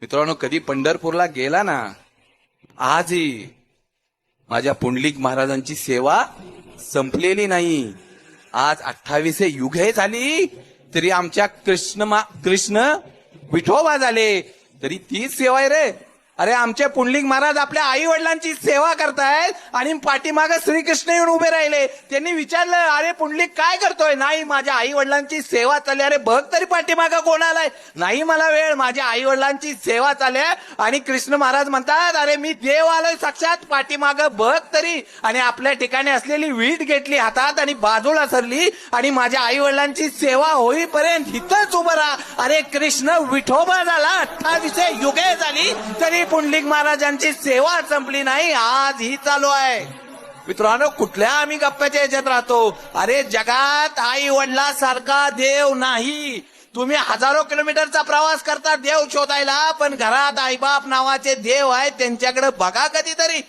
मित्रांनो, कधी पंढरपूरला गेला ना, आजही माझ्या पुंडलिक महाराजांची सेवा संपलेली नाही. आज 28 युगे झाली तरी आमच्या कृष्ण विठोबा झाले तरी तीच सेवा आहे रे. अरे आमचे पुंडलिक महाराज आपल्या आई वडिलांची सेवा करतायत आणि पाठीमागे श्रीकृष्ण येऊन उभे राहिले. त्यांनी विचारलं, अरे पुंडलिक काय करतोय? नाही, माझ्या आई वडिलांची सेवा चालली. अरे बघ तरी पाठीमागं कोण आलाय? नाही मला वेळ, माझ्या आई वडिलांची सेवा चालली. आणि कृष्ण महाराज म्हणतात, अरे मी देव आलोय साक्षात, पाठीमागं बघ तरी. आणि आपल्या ठिकाणी असलेली वीट घेतली हातात आणि बाजूला सरली आणि माझ्या आई वडिलांची सेवा होईपर्यंत इथंच उभं राहा. अरे कृष्ण विठोबा झाला. 28 युगे झाली तरी पुंडलिक महाराजांची सेवा संपली नाही. आज ही चालू आहे. मित्रांनो, कुठल्या आम्ही गप्प्याच्या याच्यात राहतो? अरे जगात आई वडिलांसारखा देव नाही. तुम्ही हजारो किलोमीटरचा प्रवास करता देव शोधायला, पण घरात आईबाप नावाचे देव आहेत, त्यांच्याकडे बघा कधीतरी.